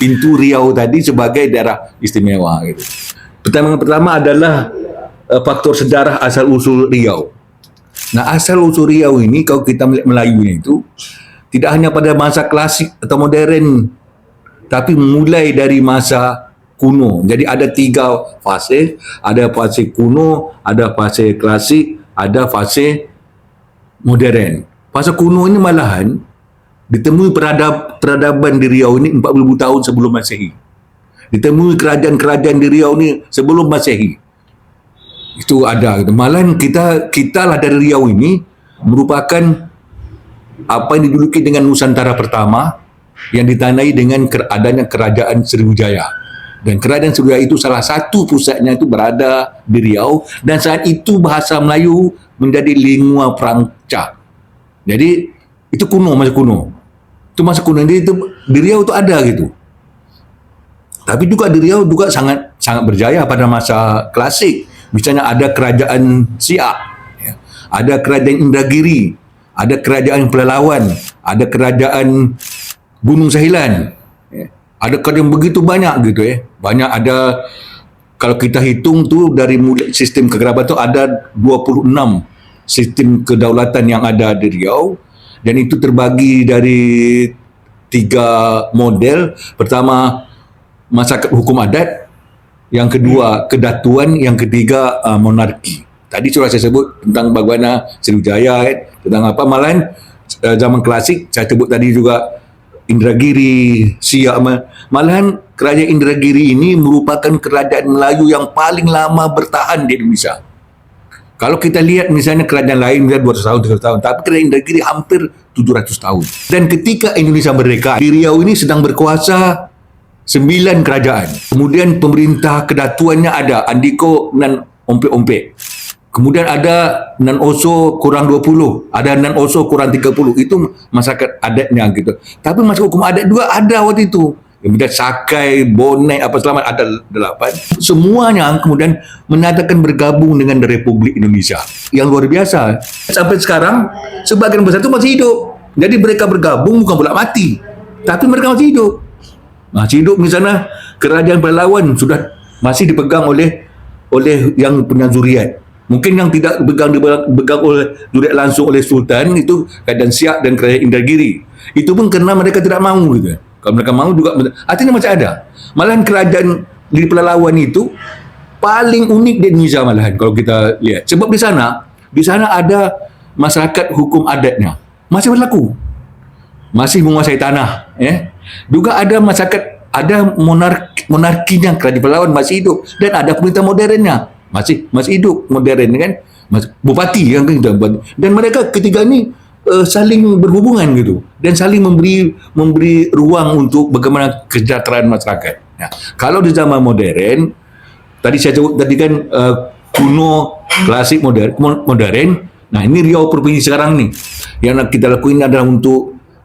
pintu Riau tadi sebagai daerah istimewa gitu. Pertama adalah faktor sejarah asal-usul Riau. Nah, asal-usul Riau ini kalau kita melihat Melayunya itu tidak hanya pada masa klasik atau modern, tapi mulai dari masa kuno. Jadi ada 3 fase, ada fase kuno, ada fase klasik, ada fase modern. Fase kuno ini malahan ditemui peradaban di Riau ini 40,000 tahun sebelum Masehi. Ditemui kerajaan-kerajaan di Riau ini sebelum Masehi. Itu ada. Malahan kita lah dari Riau ini merupakan apa yang diduduki dengan Nusantara pertama yang ditandai dengan adanya kerajaan Sriwijaya. Dan kerajaan Sriwijaya itu salah satu pusatnya itu berada di Riau, dan saat itu bahasa Melayu menjadi lingua franca. Jadi itu kuno, masa kuno. Itu masa kuno, jadi itu di Riau itu ada gitu. Tapi juga di Riau juga sangat berjaya pada masa klasik. Misalnya ada kerajaan Siak, ya. Ada kerajaan Indragiri, ada kerajaan Pelalawan, ada kerajaan Gunung Sahilan, ya. Ada kerajaan begitu banyak gitu ya. Banyak ada, kalau kita hitung tu dari mulai sistem kekerabatan tu ada 26 sistem kedaulatan yang ada di Riau, dan itu terbagi dari 3 model. Pertama, masyarakat hukum adat, yang kedua kedatuan, yang ketiga monarki. Tadi sudah saya sebut tentang bagaimana Sriwijaya, tentang apa, malahan zaman klasik saya sebut tadi juga Indragiri, Siak. Malahan kerajaan Indragiri ini merupakan kerajaan Melayu yang paling lama bertahan di Indonesia. Kalau kita lihat misalnya kerajaan lain misalnya 200 tahun, 300 tahun, tapi kerajaan Indragiri hampir 700 tahun. Dan ketika Indonesia merdeka, di Riau ini sedang berkuasa 9 kerajaan. Kemudian pemerintah kedatuannya ada Andiko Nan Ompek-Ompek. Kemudian ada Nan Oso kurang 20, ada Nan Oso kurang 30. Itu masyarakat adatnya gitu. Tapi masyarakat hukum adat juga ada waktu itu. Kemudian Sakai, Bonek, apa selamat ada 8. Semuanya kemudian menyatakan bergabung dengan Republik Indonesia. Yang luar biasa. Sampai sekarang sebagian besar itu masih hidup. Jadi mereka bergabung bukan pula mati, tapi mereka masih hidup. Masih hidup. Misalnya kerajaan Pelalawan sudah masih dipegang oleh yang punya zuriat. Mungkin yang tidak dipegang oleh zuriat langsung oleh Sultan itu kerajaan Siak dan kerajaan Indragiri. Itu pun kerana mereka tidak mahu gitu. Kalau mereka mahu juga, artinya masih ada. Malahan kerajaan di Pelalawan itu paling unik di Indonesia malahan kalau kita lihat. Sebab di sana ada masyarakat hukum adatnya masih berlaku, masih menguasai tanah, ya. Juga ada masyarakat, ada monarkinya, kerajaan Pelalawan masih hidup, dan ada pemerintah modernnya masih hidup, modern kan, bupati yang kita, dan mereka ketiga ni saling berhubungan gitu, dan saling memberi ruang untuk bagaimana kesejahteraan masyarakat. Nah, kalau di zaman modern, tadi saya sebut tadi kan kuno, klasik, modern. Nah, ini Riau provinsi sekarang nih, yang kita lakuin adalah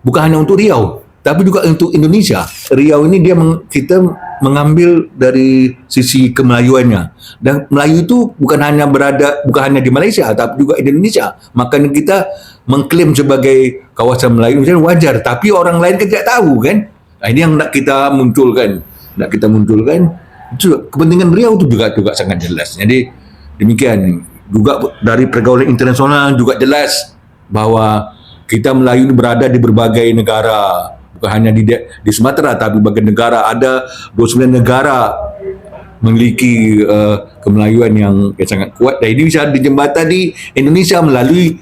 bukan hanya untuk Riau, tapi juga untuk Indonesia. Riau ini kita mengambil dari sisi kemelayuannya, dan Melayu itu bukan hanya di Malaysia, tapi juga di Indonesia. Makanya kita mengklaim sebagai kawasan Melayu misalnya wajar, tapi orang lain kan tidak tahu kan. Nah, ini yang nak kita munculkan. Itu kepentingan Riau itu juga sangat jelas. Jadi demikian. Juga dari pergaulan internasional juga jelas bahwa kita Melayu ini berada di berbagai negara, bukan hanya di Sumatera, tapi berbagai negara. Ada 29 negara memiliki kemelayuan yang sangat kuat, dan ini bisa dijembatani Indonesia melalui